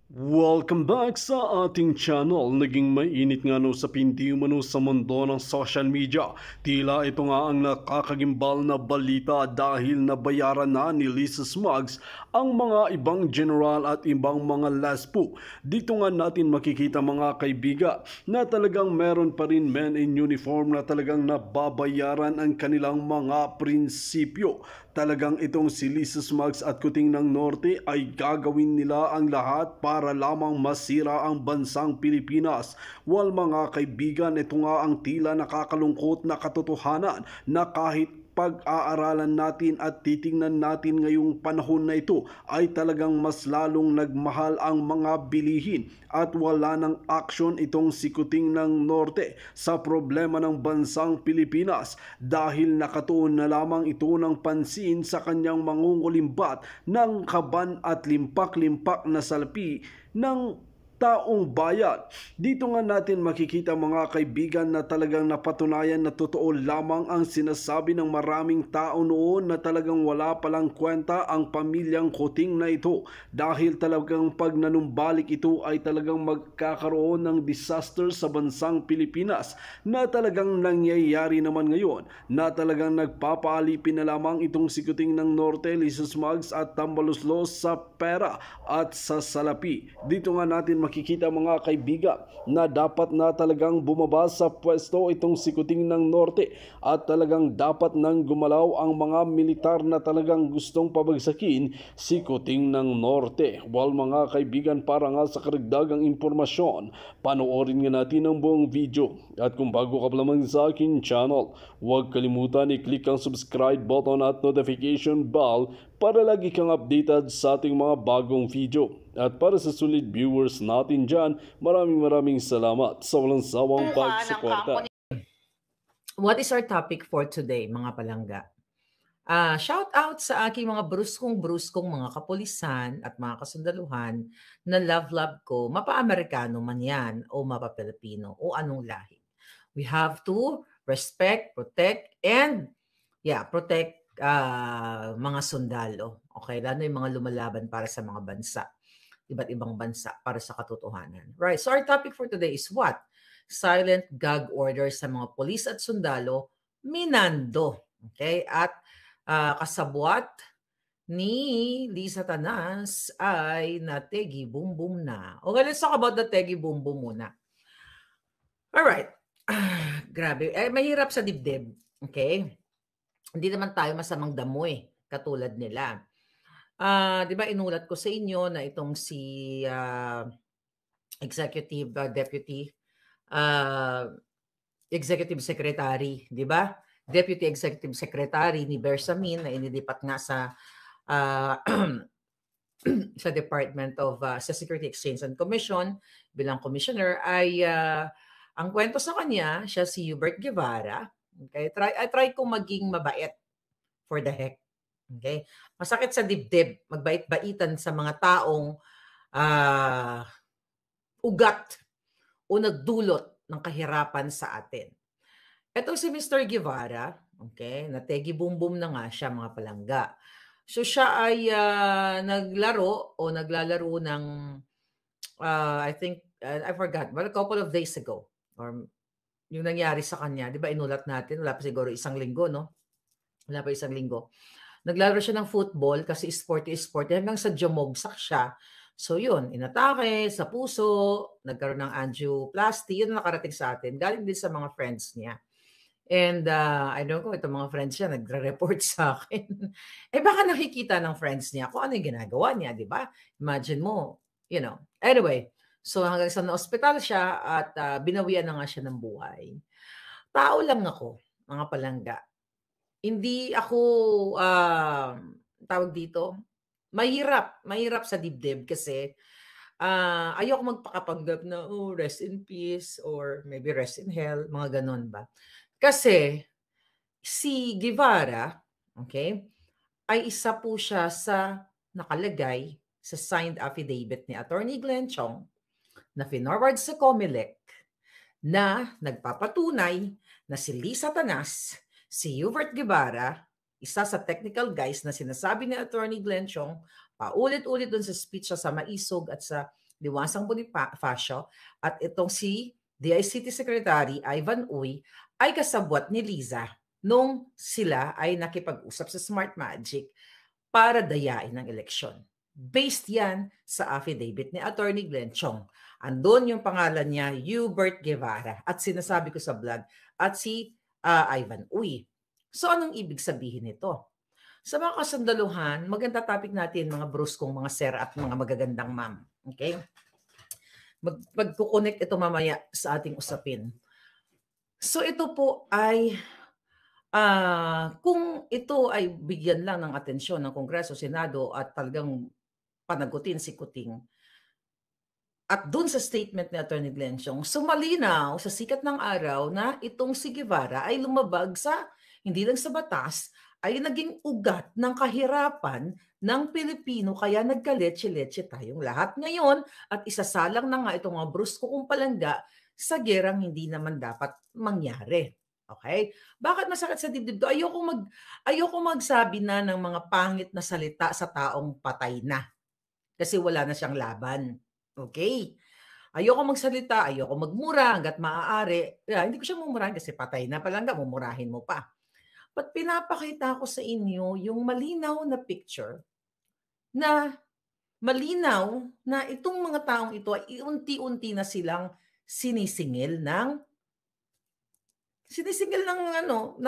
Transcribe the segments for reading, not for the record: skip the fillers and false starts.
Welcome back sa ating channel. Naging mainit nga no sa pinti umano sa mundo ng social media. Tila ito nga ang nakakagimbal na balita dahil nabayaran na ni Lisa Smugs ang mga ibang general at ibang mga laspo. Dito nga natin makikita mga kaibiga na talagang meron pa rin men in uniform na talagang nababayaran ang kanilang mga prinsipyo. Talagang itong si Lisa Smugs at Kuting ng Norte ay gagawin nila ang lahat para lamang masira ang bansang Pilipinas. Well mga kaibigan, ito nga ang tila nakakalungkot na katotohanan na kahit pag-aaralan natin at titingnan natin ngayong panahon na ito ay talagang mas lalong nagmahal ang mga bilihin at wala ng aksyon itong si Kuting ng Norte sa problema ng bansang Pilipinas dahil nakatuon na lamang ito ng pansin sa kanyang mangungulimbat ng kaban at limpak-limpak na salapi ng taong bayan. Dito nga natin makikita mga kaibigan na talagang napatunayan na totoo lamang ang sinasabi ng maraming tao noon na talagang wala palang kwenta ang pamilyang Kuting na ito dahil talagang pag nanumbalik ito ay talagang magkakaroon ng disaster sa bansang Pilipinas na talagang nangyayari naman ngayon na talagang nagpapaalipin na lamang itong si Kuting ng Norte, Lisa Smugs at Tambaluslos sa pera at sa salapi. Dito nga natin makikita mga kaibigan na dapat na talagang bumaba sa pwesto itong si Kuting ng Norte at talagang dapat nang gumalaw ang mga militar na talagang gustong pabagsakin si Kuting ng Norte. Well mga kaibigan, para nga sa karagdagang impormasyon, panoorin nga natin ang buong video. At kung bago ka pa lamang sa akin channel, huwag kalimutan i-click ang subscribe button at notification bell para lagi kang updated sa ating mga bagong video. At para sa solid viewers natin dyan, maraming salamat sa walang sawang pagsuporta. What is our topic for today, mga palangga? Shout out sa aking mga bruskong mga kapulisan at mga kasundaluhan na love ko, mapa-Amerikano man yan o mapa-Pilipino o anong lahi. We have to respect, protect, and protect mga sundalo. Okay, lalo yung mga lumalaban para sa mga bansa, iba't ibang bansa para sa katotohanan. Right, so our topic for today is what? Silent gag order sa mga polis at sundalo, minando. Okay, at kasabwat ni Lisa Tanas ay nategi boom boom na. Okay, let's talk about the tegi boom boom muna. Alright. Grabe. Mahirap sa dibdib. Okay? Hindi naman tayo masamang damo katulad nila. Di ba inulat ko sa inyo na itong si executive deputy executive secretary, di ba? Deputy Executive Secretary ni Bersamin na inilipat nga sa sa Department of sa Security Exchange and Commission bilang commissioner ay ang kwento sa kanya, siya si Hubert Guevara. Okay? I try kong maging mabait for the heck. Okay? Masakit sa dibdib, magbait-baitan sa mga taong ugat o nagdulot ng kahirapan sa atin. Ito si Mr. Guevara, okay, nategi boom boom na nga siya mga palangga. So siya ay naglalaro ng I think I forgot, but a couple of days ago or yung nangyari sa kanya, 'di ba inulat natin, wala pa siguro isang linggo, no? Wala pa isang linggo. Naglalaro siya ng football kasi sporty hanggang sa jumogsak siya. So yun, inatake sa puso, nagkaroon ng angioplasty, yun nakarating sa atin. Galing din sa mga friends niya. And I don't know, itong mga friends niya nagre-report sa akin. Baka nakikita ng friends niya kung ano yung ginagawa niya, di ba? Imagine mo, you know. Anyway, so hanggang sa na-hospital siya at binawian na nga siya ng buhay. Tao lang ako, mga palangga. Hindi ako, tawag dito, mahirap sa dibdib kasi ayoko magpakapanggap na, oh, rest in peace or maybe rest in hell, mga ganon ba? Kasi si Guevara, okay, ay isa po siya sa nakalagay sa signed affidavit ni Attorney Glenn Chong na finorward sa COMELEC na nagpapatunay na si Lisa Tanas, si Hubert Guevara, isa sa technical guys na sinasabi ni Attorney Glenn Chong, paulit-ulit dun sa speech sa Maisog at sa Liwasang Bonifacio, at itong si DICT Secretary Ivan Uy ay kasabwat ni Liza nung sila ay nakipag-usap sa Smart Magic para dayain ng eleksyon. Based yan sa affidavit ni Attorney Glenn Chong. Andun yung pangalan niya, Hubert Guevara, at sinasabi ko sa vlog, at si Ivan Uy. So anong ibig sabihin nito? Sa mga kasandaluhan, maganda topic natin mga bruskong, mga sir at mga magagandang ma'am. Okay? Magkukonek ito mamaya sa ating usapin. So ito po ay kung ito ay bigyan lang ng atensyon ng Kongreso, Senado at talagang panagutin si Kuting, at dun sa statement ni Atty. Glenn Chong, sumalinaw sa sikat ng araw na itong si Guevara ay lumabag sa, hindi lang sa batas, ay naging ugat ng kahirapan ng Pilipino, kaya nagkaletse-letse tayong lahat ngayon at isasalang na nga itong mga brusko kong palangga sa gerang hindi naman dapat mangyari. Okay? Bakit masakit sa dibdib to? Ayoko magsabi na ng mga pangit na salita sa taong patay na. Kasi wala na siyang laban. Okay? Ayoko magsalita, ayoko magmura hanggat maaari. Hindi ko siya mumurahin kasi patay na palangga, mumurahin mo pa. But pinapakita ko sa inyo yung malinaw na picture na malinaw na itong mga taong ito ay unti-unti na silang sinisingil ng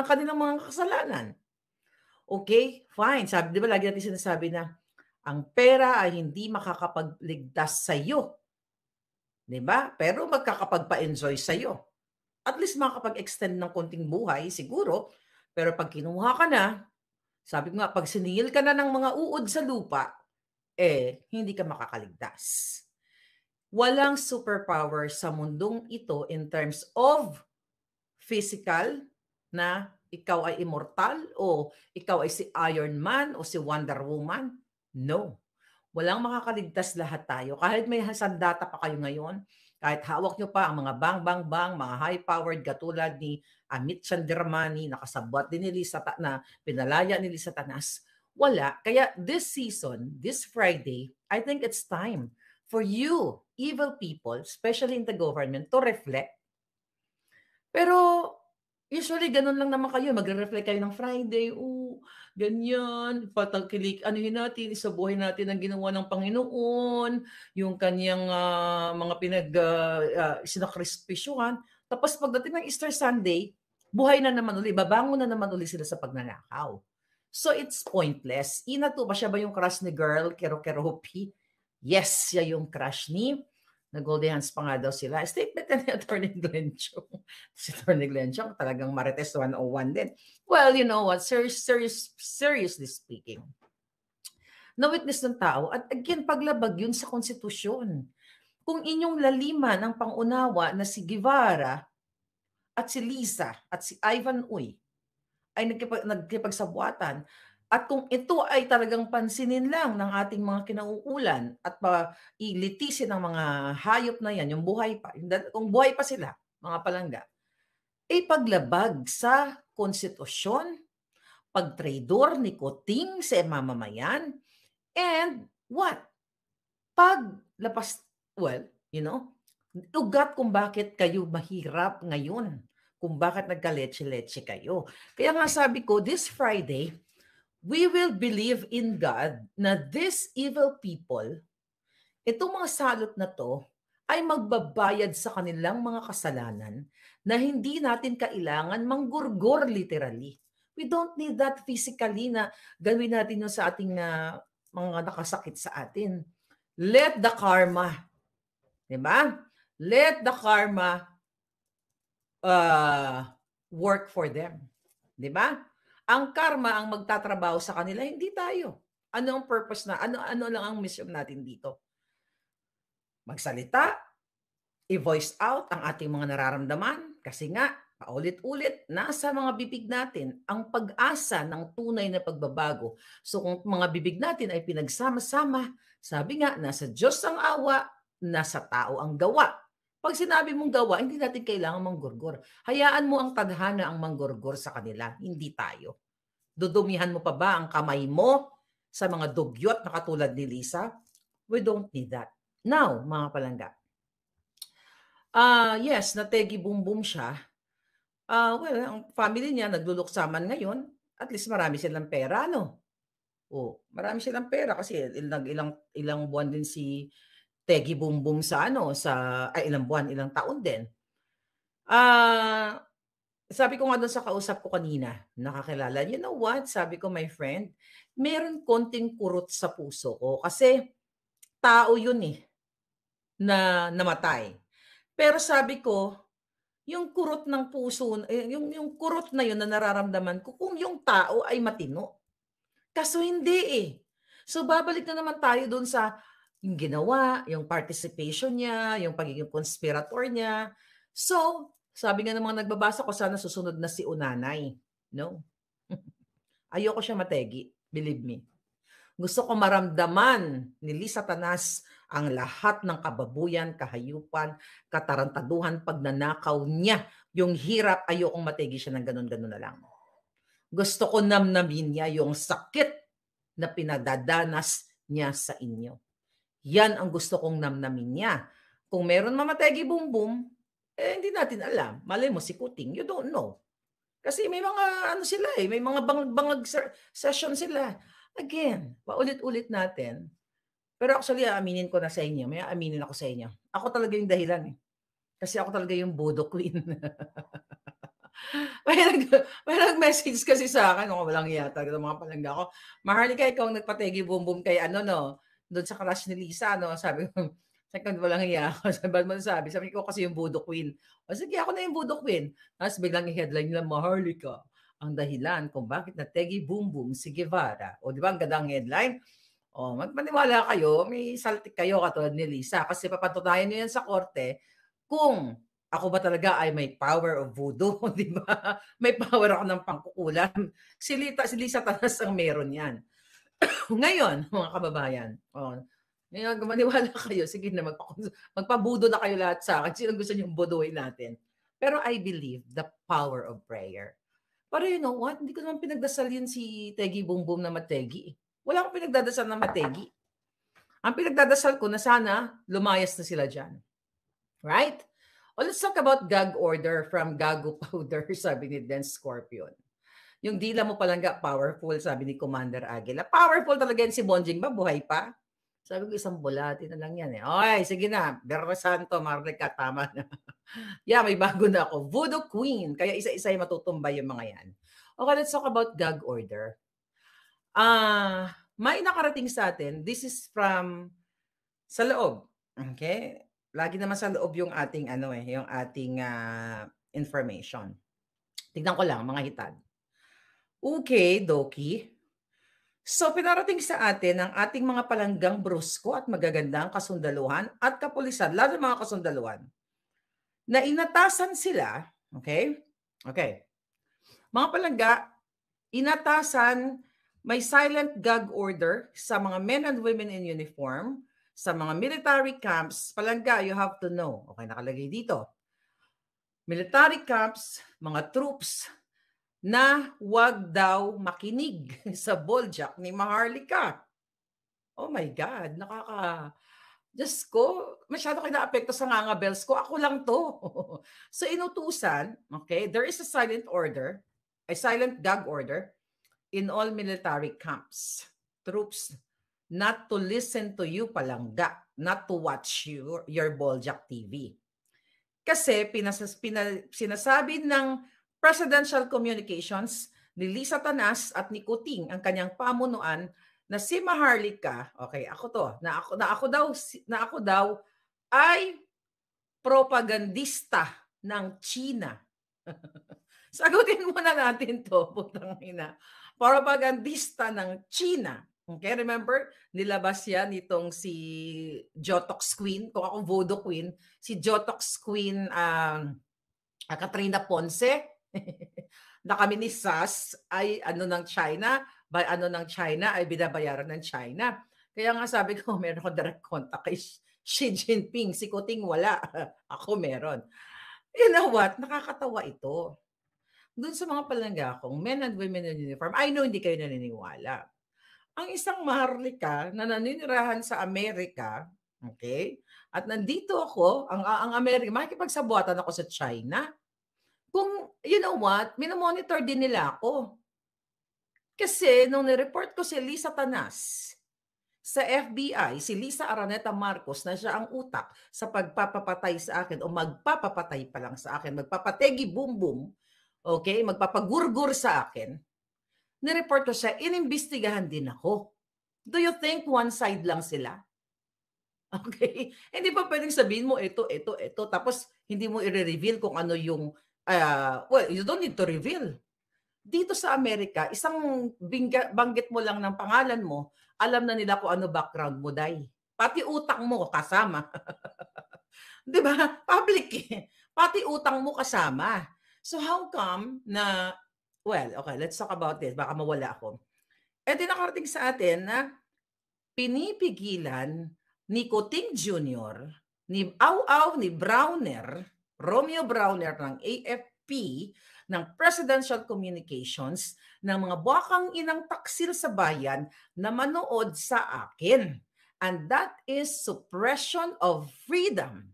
kanilang mga kasalanan. Okay? Fine. Sabi, di ba lagi natin sinasabi na ang pera ay hindi makakapagligtas sa iyo. Di ba? Pero magkakapagpa-enjoy sa iyo. At least makakapag-extend ng konting buhay, siguro. Pero pag kinuha ka na, sabi ko nga, pag siningil ka na ng mga uod sa lupa, hindi ka makakaligtas. Walang superpower sa mundong ito in terms of physical, na ikaw ay immortal o ikaw ay si Iron Man o si Wonder Woman. No. Walang makakaligtas, lahat tayo. Kahit may sandata pa kayo ngayon, kahit hawak nyo pa ang mga bang, mga high-powered katulad ni Amit Chandramanni, nakasabwat din ni na pinalaya ni Satanas, wala. Kaya this season, this Friday, I think it's time for you, evil people, especially in the government, to reflect. Pero usually ganun lang naman kayo, magre-reflect kayo ng Friday, ganyan, patangkilik, anuhin natin, isabuhin natin ang ginawa ng Panginoon, yung kanyang mga sinakrispisyuhan. Tapos pagdating ng Easter Sunday, buhay na naman uli, babangon na naman uli sila sa pagnanakaw. So it's pointless. Ina to ba, siya ba yung crush ni girl, Kero-Keropi? Yes, siya yung crush ni Nag-golden hands pa nga daw sila. Statement na ni Atty. Glenn Chong. Si Atty. Glenn Chong talagang Marites 101 din. Well, you know what? Seriously speaking, na-witness ng tao, at again, paglabag yun sa konstitusyon. Kung inyong laliman ang pangunawa na si Guevara at si Liza at si Ivan Uy ay nagkipagsabuatan, at kung ito ay talagang pansinin lang ng ating mga kinauulan at ilitisin ng mga hayop na yan, yung buhay pa, kung buhay pa sila, mga palangga, paglabag sa konstitusyon, pagtraidor ni Kuting sa mamamayan, and what? Paglapas, well, you know, ugat kung bakit kayo mahirap ngayon, kung bakit nagkaletse-letse kayo. Kaya nga sabi ko, this Friday, we will believe in God na these evil people, itong mga salot na to, ay magbabayad sa kanilang mga kasalanan na hindi natin kailangan manggurgor literally. We don't need that physically na gawin natin yun sa ating mga nakasakit sa atin. Let the karma, diba? Let the karma work for them. Diba? Ang karma ang magtatrabaho sa kanila, hindi tayo. Ano ang purpose na? Ano lang ang mission natin dito? Magsalita, i-voice out ang ating mga nararamdaman, kasi nga, paulit-ulit, nasa mga bibig natin ang pag-asa ng tunay na pagbabago. So kung mga bibig natin ay pinagsama-sama, sabi nga, nasa Diyos ang awa, nasa tao ang gawa. Pag sinabi mong gawa, hindi natin kailangan manggurgor. Hayaan mo ang tadhana ang manggurgor sa kanila, hindi tayo. Dudumihan mo pa ba ang kamay mo sa mga dugyot na katulad ni Liza? We don't need that. Now, mga palangga, yes, nategi boom siya. Well, ang family niya nagluluksaman ngayon, at least marami silang pera, ano? Oh, marami silang pera kasi ilang ilang buwan din si Tegi Boom sa ano, ilang buwan, ilang taon din. Ah, Sabi ko nga dun sa kausap ko kanina, nakakilala, "You know what?" Sabi ko, "My friend, meron konting kurot sa puso ko kasi tao yun, eh, na namatay." Pero sabi ko, yung kurot ng puso, yung kurot na yun na nararamdaman ko kung yung tao ay matino. Kaso hindi, eh. So, babalik na naman tayo dun sa yung ginawa, yung participation niya, yung pagiging conspirator niya. So, sabi nga ng mga nagbabasa ko, sana susunod na si Unanay. No. Ayoko siya mategi, believe me. Gusto ko maramdaman ni Lisa Tanas ang lahat ng kababuyan, kahayupan, katarantaduhan, pagnanakaw niya. Yung hirap, ayokong mategi siya ng ganun-ganun na lang. Gusto ko namnamin niya yung sakit na pinadadanas niya sa inyo. Yan ang gusto kong namnamin niya. Kung meron mamategi bumbum, hindi natin alam. Malay mo si Kuting, you don't know. Kasi may mga ano sila, eh, may mga bangag-bangag session sila. Again, paulit-ulit natin. Pero actually, aaminin ko na sa inyo, may aaminin ako sa inyo. Ako talaga yung dahilan, eh. Kasi ako talaga yung Bodo Queen. May nag-message kasi sa akin, ako walang hiya talaga ng mga palangga ko. "Maharlika, ikaw ang nagpategi bumbum kay ano 'no, do'n sa crush ni Lisa 'no?" Sabi ko, sabi ko, "Walang hiya ako." Sabi, "Ba't mo nasabi?" Sabi ko, "Kasi yung Voodoo Queen." "O sige, ako na yung Voodoo Queen." Tapos biglang i-headline nila, "Maharlika, ang dahilan kung bakit nategi bumbum si Guevara." O 'di ba ang ganda ang headline? O maniwala kayo, may saltik kayo katulad ni Lisa kasi papatunayan niyo yan sa korte kung ako ba talaga ay may power of voodoo, 'di ba? May power ako ng pangkukulam. Si Lisa Tanas ang meron 'yan. Ngayon, mga kababayan, ngayon kung maniwala kayo, sige na magpabudo na kayo lahat sa akin. Sinong gusto niyong buduin natin? Pero I believe the power of prayer. Pero you know what? Hindi ko naman pinagdasal yun si Tegi Bumbum na mategi, eh. Wala akong pinagdadasal na mategi. Ang pinagdadasal ko na sana lumayas na sila diyan, right? Well, let's talk about gag order from Gago Powder, sabi ni Den Scorpion. Yung dila mo palangga, powerful, sabi ni Commander Aguila. Powerful talaga yan si Bonjing ba? Buhay pa? Sabi ko, isang bulati na lang yan eh. Okay, sige na. Berro Santo, Marlica, tama na. Yeah, may bago na ako. Voodoo Queen. Kaya isa-isa yung matutumbay yung mga yan. Okay, let's talk about gag order. May nakarating sa atin. This is from sa loob. Okay? Lagi naman sa loob yung ating yung ating information. Tignan ko lang mga hitad. Okay, Doki. So pinarating sa atin ang ating mga palanggang brusko at magagandang kasundaluhan at kapulisan, lalo mga kasundaluhan, na inatasan sila, okay? Okay. Mga palangga, inatasan, may silent gag order sa mga men and women in uniform, sa mga military camps. Palangga, you have to know. Okay, nakalagay dito. Military camps, mga troops, na wag daw makinig sa boljak ni Maharlika. Oh my God, Diyos ko, masyado kayo naapekto sa nganga-bells ko. Ako lang to. So inutusan, okay, there is a silent order, a silent gag order in all military camps. Troops not to listen to you palangga, not to watch your boljak TV. Kasi sinasabi ng Presidential Communications ni Lisa Tanas at ni Kuting ang kanyang pamunuan na si Maharlika, okay, na ako daw ay propagandista ng China. Sagutin muna natin to, putang ina. Propagandista ng China. Okay, remember, nilabas yan itong si Jotox Queen, kung ako Voodoo Queen, si Jotox Queen Katrina Ponce, na kami ni SAS ay ng China, ay binabayaran ng China. Kaya nga sabi ko, meron ako direct contact kay Xi Jinping. Si Kuting wala. Ako meron. You know what? Nakakatawa ito. Doon sa mga palangga kong men and women in uniform, I know hindi kayo naniniwala. Ang isang Maharlika na naninirahan sa Amerika, Okay? At nandito ako, ang Amerika, makikipagsabuatan ako sa China. Kung, you know what, minomonitor din nila ako. Kasi nung nireport ko si Lisa Tanas sa FBI, si Lisa Araneta Marcos, na siya ang utak sa pagpapapatay sa akin o magpapapatay pa lang sa akin, magpapategi boom boom, okay, magpapagurgur sa akin, nireport ko siya, inimbestigahan din ako. Do you think one side lang sila? Okay? Hindi pa pwedeng sabihin mo, ito, tapos hindi mo i-reveal kung ano yung, well, you don't need to reveal. Dito sa Amerika, isang banggit mo lang ng pangalan mo, alam na nila kung ano background mo, day. Pati utang mo kasama. 'Di ba? Public eh. Pati utang mo kasama. So how come na, well, okay, let's talk about this. Baka mawala ako. Di nakarating sa atin na pinipigilan ni Coting Jr., ni Au-Au, ni Browner, Romeo Browner ng AFP, ng Presidential Communications, ng mga bakang inang taksil sa bayan na manood sa akin. And that is suppression of freedom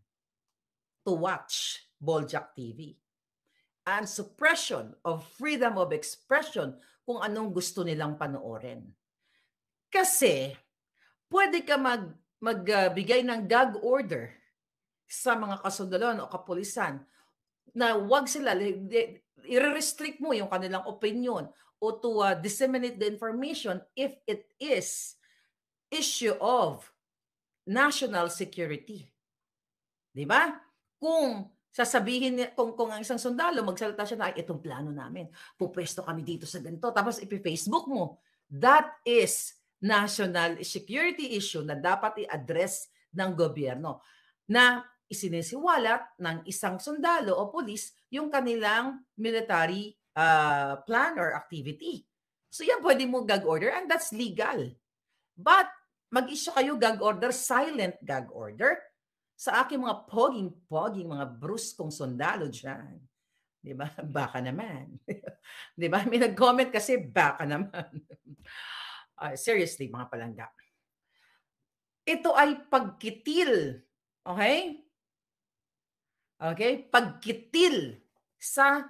to watch Boljak TV. And suppression of freedom of expression kung anong gusto nilang panoorin. Kasi pwede ka magbigay ng gag order sa mga kasundaluhan o kapulisan na wag sila, i-restrict mo yung kanilang opinion o to disseminate the information if it is issue of national security. Di ba? Kung sasabihin, kung ang isang sundalo magsalita siya na, itong plano namin, pupwesto kami dito sa ganito, tapos ipi-Facebook mo, that is national security issue na dapat i-address ng gobyerno na isinisiwalat ng isang sundalo o pulis yung kanilang military plan or activity. So yan pwede mo gag order and that's legal. But mag-issue kayo gag order, silent gag order sa aking mga poging mga bruskong sundalo dyan. Di ba? Baka naman. Di ba? May nag-comment kasi baka naman. Seriously, mga palangga. Ito ay pagkitil. Okay? Okay? Pagkitil sa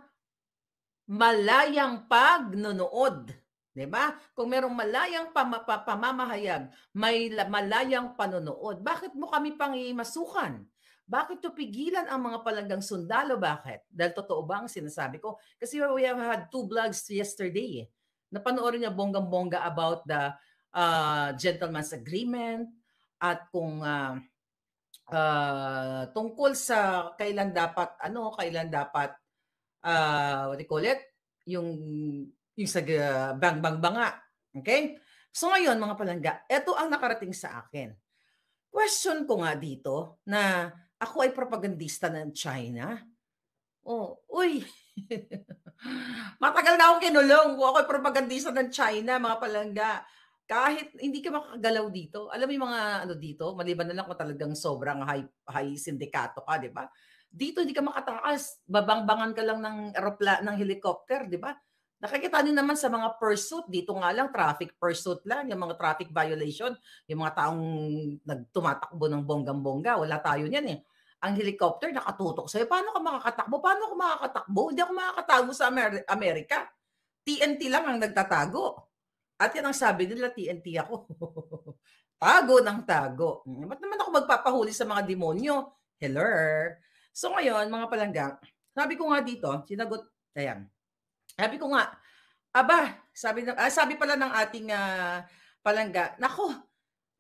malayang pagnonood. Diba? Kung merong malayang pamamahayag, may malayang panonood, bakit mo kami pangimasukan? Bakit to pigilan ang mga palanggang sundalo? Bakit? Dahil totoo ba ang sinasabi ko? Kasi we have had 2 vlogs yesterday. Napanoorin niya bonggang-bongga about the gentleman's agreement at kung tungkol sa kailan dapat what do you call it, yung sa bang-bang-banga. Okay? So ngayon mga palangga, ito ang nakarating sa akin. Question ko nga dito na ako ay propagandista ng China. Uy. Matagal na akong kinulong kung ako ay propagandista ng China, mga palangga. Kahit hindi ka makakagalaw dito. Alam mo yung mga dito, maliban na lang kung talagang sobrang high sindikato ka, di ba? Dito hindi ka makatakas. Babangbangan ka lang ng helicopter, di ba? Nakikita niyo naman sa mga pursuit, dito nga lang, traffic pursuit lang, yung mga traffic violation, yung mga taong nagtumatakbo ng bonggang-bongga, wala tayo niyan eh. Ang helicopter nakatutok sa'yo, paano ka makakatakbo? Paano ako makakatakbo? Hindi ako makakatago sa Amerika. TNT lang ang nagtatago. At yan ang sabi nila, TNT ako. Tago ng tago. Ba't naman ako magpapahuli sa mga demonyo? Hello? So ngayon, mga palangga, sabi ko nga dito, sinagot, ayan. Sabi ko nga, sabi pala ng ating palangga, nako,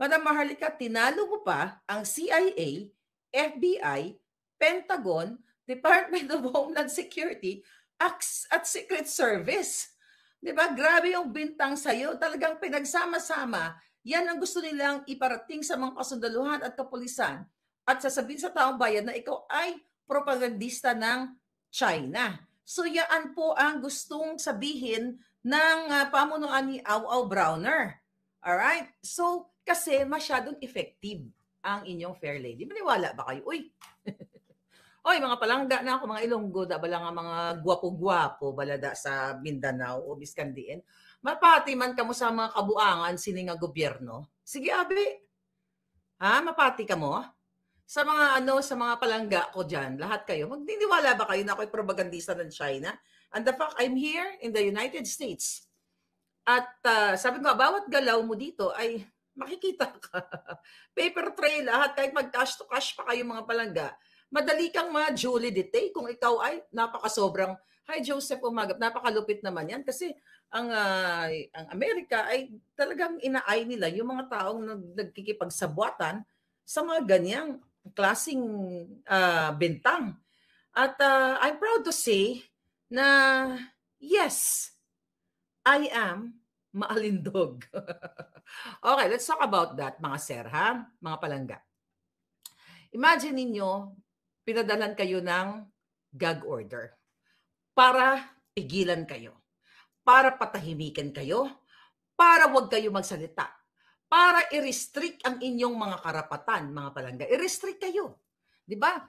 Madam Maharlika, tinalo mo pa ang CIA, FBI, Pentagon, Department of Homeland Security, at Secret Service. Diba? Grabe yung bintang sa'yo. Talagang pinagsama-sama. Yan ang gusto nilang iparating sa mga kasundaluhan at kapulisan. At sasabihin sa taong bayan na ikaw ay propagandista ng China. So yan po ang gustong sabihin ng pamunuan ni Au-Au Browner. Alright? So, kasi masyadong effective ang inyong fair lady. Maniwala ba kayo? Uy! Oy, mga palangga na ako, mga Ilonggo, bala nga mga gwapo-gwapo, balada sa Mindanao o Biscandiin. Mapati man kamo sa mga kabuangan, sini nga gobyerno. Sige, abi. Ha, mapati ka mo? Sa mga sa mga palangga ko diyan, lahat kayo, magtitiwala ba kayo na ako'y propagandista ng China? And the fact I'm here in the United States at, sabi ko nga, bawat galaw mo dito ay makikita ka. Paper trail lahat, kahit mag-cash to cash pa kayong mga palangga, madali kang ma-Julie Dete kung ikaw ay napakasobrang, "Hi, Joseph Umagap." Napakalupit naman 'yan kasi ang Amerika ay talagang inaay nila yung mga taong nagkikipagsabuatan sa mga ganyang klaseng, bintang. At, I'm proud to say na, yes, I am maalindog. Okay, let's talk about that mga sir, ha, mga palangga. Imagine ninyo, pinadalhan kayo ng gag order para pigilan kayo, para patahimikin kayo, para 'wag kayo magsalita, para i-restrict ang inyong mga karapatan, mga palangga. I-restrict kayo, 'di ba?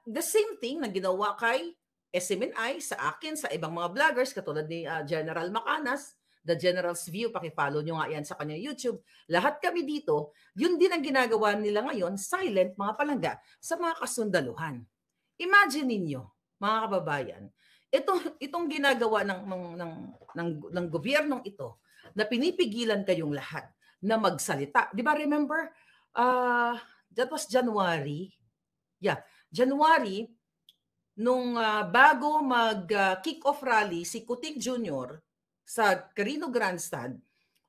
The same thing na ginawa kay SMNI, sa akin, sa ibang mga vloggers katulad ni General Macanas, The General's View, paki-follow nyo nga yan sa kanyang YouTube. Lahat kami dito, yun din ang ginagawa nila ngayon, silent mga palangga, sa mga kasundaluhan. Imagine ninyo, mga kababayan, itong ginagawa ng gobyernong ito, na pinipigilan kayong lahat na magsalita. Di ba remember, that was January. Yeah, January, nung bago mag-kick off rally si Kuting Jr. sa Carino Grandstand,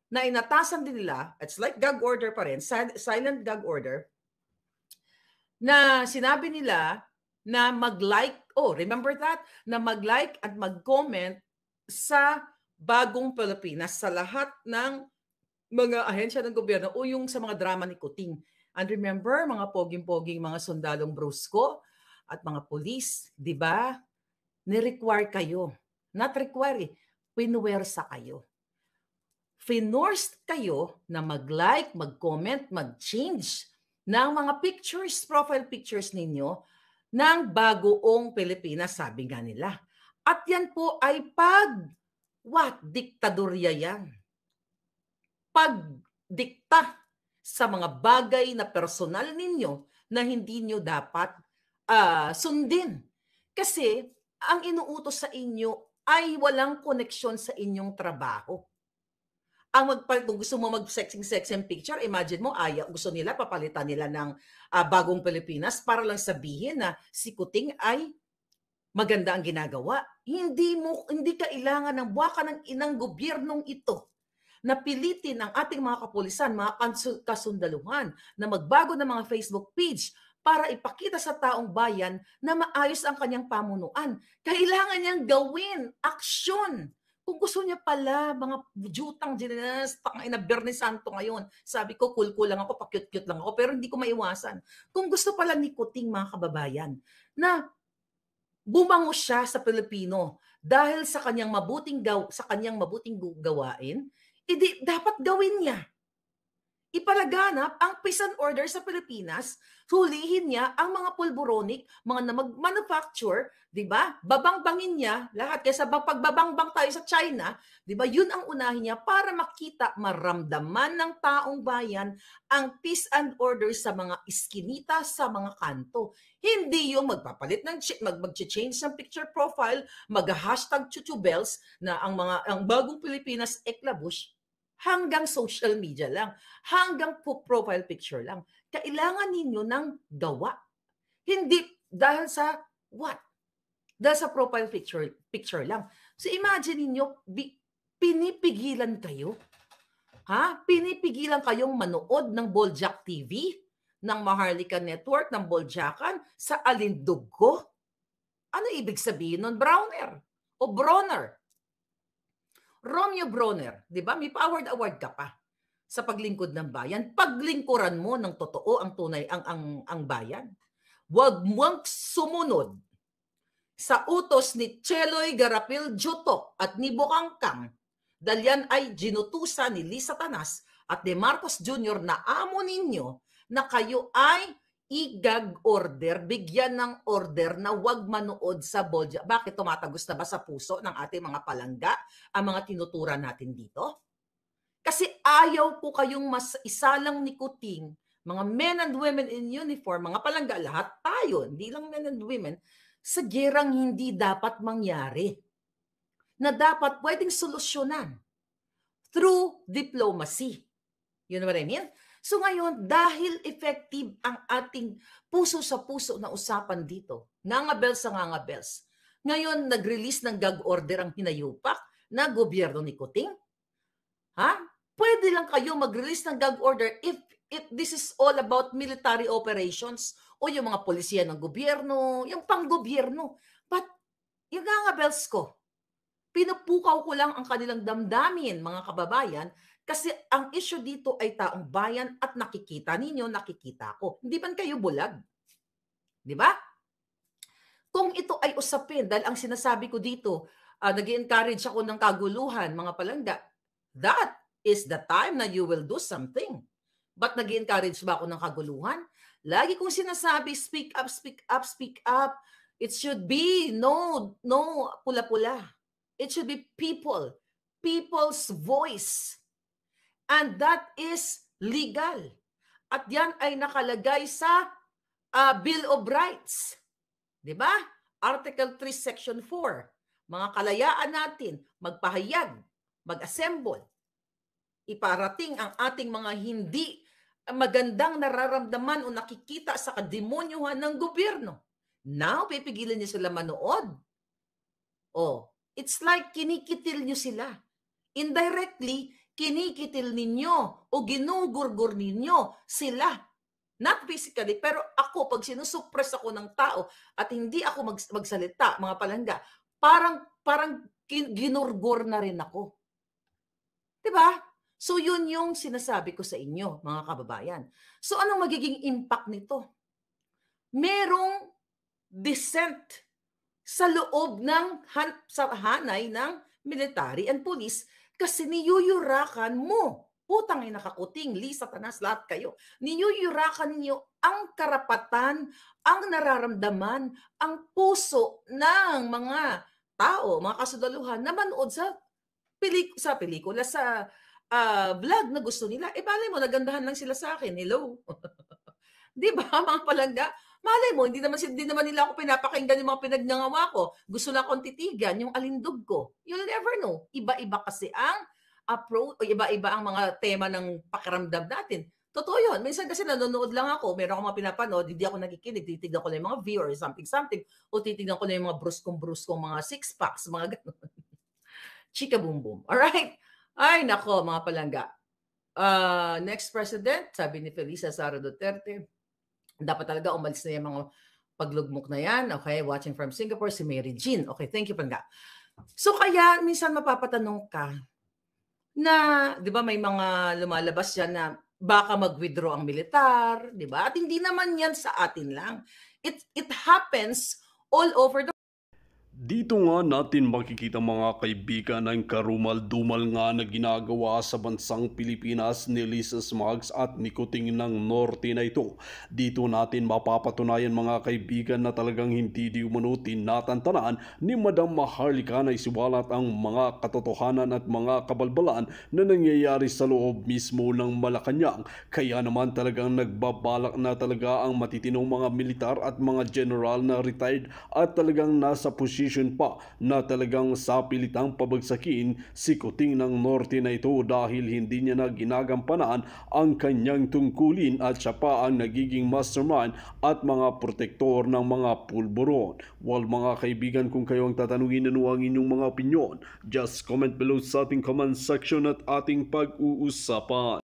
na inatasan din nila, it's like gag order pa rin, silent gag order, na sinabi nila na mag-like, remember that? Na mag-like at mag-comment sa Bagong Pilipinas, sa lahat ng mga ahensya ng gobyerno o yung sa mga drama ni Kuting. And remember, mga poging-poging mga sundalong brusko at mga pulis, di ba? Ni-require kayo. Not require, pinuwersa kayo. Finorced kayo na mag-like, mag-comment, mag-change ng mga pictures, profile pictures ninyo ng Bagoong Pilipinas, sabi nga nila. At yan po ay diktadorya yan. Pagdikta sa mga bagay na personal ninyo na hindi nyo dapat sundin. Kasi ang inuutos sa inyo ay walang koneksyon sa inyong trabaho. Kung gusto mo mag-sexing picture, imagine mo, gusto nila, papalitan nila ng Bagong Pilipinas para lang sabihin na si Kuting ay maganda ang ginagawa. Hindi kailangan ng buwaka ng inang gobyernong ito na pilitin ang ating mga kapulisan, mga kasundaluhan na magbago ng mga Facebook page para ipakita sa taong bayan na maayos ang kanyang pamunuan. Kailangan niyang gawin aksyon. Kung gusto niya pala, mga jutang dinas, tangina Bernie Santo ngayon, sabi ko, cool lang ako, pa-cute lang ako, pero hindi ko maiwasan. Kung gusto pala ni Kuting, mga kababayan, na bumango siya sa Pilipino dahil sa kanyang mabuting gawain, dapat gawin niya. Ipalaganap ang peace and order sa Pilipinas, hulihin niya ang mga pulboronic, mga manufacture, di ba? Babangbangin niya lahat. Kaya sa pagbabangbang tayo sa China, di ba? Yun ang unahin niya para makita, maramdaman ng taong bayan ang peace and order sa mga iskinita, sa mga kanto. Hindi yung magpapalit mag-change ng picture profile, mag-hashtag chutubels na ang Bagong Pilipinas eklabush, hanggang social media lang, hanggang profile picture lang. Kailangan ninyo ng gawa. Hindi dahil sa what? Dahil sa profile picture lang. So imagine ninyo, pinipigilan kayo. Pinipigilan kayong manood ng Boljak TV, ng Maharlika Network, ng Boljakan, sa Alindugo. Ano ibig sabihin nun? Browner o Bronner. Romeo Bronner, di ba? May award ka pa sa paglingkod ng bayan. Paglingkuran mo ng totoo ang tunay ang bayan. Huwag mong sumunod sa utos ni Cheloy Garapil Juto at ni Bokangkang, dahil yan ay ginutusan ni Lisa Tanas at ni Marcos Jr. na amo ninyo na kayo ay i-gag order, bigyan ng order na wag manood sa Bolja. Bakit tumatagos na ba sa puso ng ating mga palangga ang mga tinuturan natin dito? Kasi ayaw po kayong mas isalang ni Kuting, mga men and women in uniform, mga palangga, lahat tayo, hindi lang men and women, sa gerang hindi dapat mangyari. Na dapat pwedeng solusyonan through diplomacy. You know what I mean? So ngayon, dahil effective ang ating puso sa puso na usapan dito, ngangabels sa ngangabels, ngayon nag-release ng gag order ang hinayupak na gobyerno ni Kuting. Ha? Pwede lang kayo mag-release ng gag order if this is all about military operations o yung mga polisiya ng gobyerno, yung pang-gobyerno. But yung ngangabels ko, pinupukaw ko lang ang kanilang damdamin, mga kababayan, kasi ang issue dito ay taong bayan at nakikita ninyo, nakikita ko. Hindi ba kayo bulag? Di ba? Kung ito ay usapin, dahil ang sinasabi ko dito, nag-encourage ako ng kaguluhan, mga palangga, that is the time na you will do something. But nag-encourage ba ako ng kaguluhan? Lagi kong sinasabi, speak up, speak up, speak up. It should be no pula-pula. It should be people's voice. And that is legal. At yan ay nakalagay sa Bill of Rights. Diba? Article 3, Section 4. Mga kalayaan natin, magpahayag, mag-assemble, iparating ang ating mga hindi magandang nararamdaman o nakikita sa kademonyuhan ng gobyerno. Now, pipigilan niyo sila manood. It's like kinikitil niyo sila. Indirectly, kinikitil ninyo o ginugurgur ninyo sila. Not physically, pero ako, pag sinusuppress ako ng tao at hindi ako magsalita, mga palangga, parang ginurgur na rin ako. Diba? So, yun yung sinasabi ko sa inyo, mga kababayan. So, anong magiging impact nito? Merong dissent sa loob ng sa hanay ng military and police kasi niyuyurakan mo. Putang ina ka Kuting, Lisa, Tanas, lahat kayo. Niyuyurakan niyo ang karapatan, ang nararamdaman, ang puso ng mga tao, mga kasundaluhan na manood sa pelikula, sa vlog na gusto nila. Balay mo, nagandahan lang sila sa akin. Hello? Di ba, mga palangga? Malay mo, hindi naman nila ako pinapakinggan yung mga pinagngangawa ko. Gusto na akong titigan yung alindog ko. You'll never know. Iba-iba kasi ang approach, o iba-iba ang mga tema ng pakiramdam natin. Totoo yun. Minsan kasi nanonood lang ako, meron akong mga pinapanood, hindi ako nakikinig, titignan ko lang yung mga view or something, o titignan ko lang yung mga bruskong mga six-packs, mga ganun. Chika boom boom. Alright? Ay, nako, mga palangga. Next president, sabi ni Felisa Sara Duterte, dapat talaga umalis na yung mga paglugmok na yan. Okay, watching from Singapore, si Mary Jean. Okay, thank you, palangga. So, kaya minsan mapapatanong ka na, di ba, may mga lumalabas yan na baka mag-withdraw ang militar, di ba? At hindi naman yan sa atin lang. It happens all over the Dito nga natin makikita mga kaibigan ang karumal-dumal nga na ginagawa sa bansang Pilipinas ni Lisa Smugs at ni Kuting ng Norte na ito. Dito natin mapapatunayan mga kaibigan na talagang hindi di umano tinatantanan ni Madam Maharlika na isiwalat ang mga katotohanan at mga kabalbalan na nangyayari sa loob mismo ng Malacanang. Kaya naman talagang nagbabalak na talaga ang matitinong mga militar at mga general na retired at talagang nasa posisyon pa na talagang sapilitang pabagsakin si Kuting ng Norte na ito dahil hindi niya na ginagampanan ang kanyang tungkulin at siya pa ang nagiging mastermind at mga protektor ng mga pulburon. Well mga kaibigan, kung kayo ang tatanungin ano ang inyong mga opinyon, just comment below sa ating comment section at ating pag-uusapan.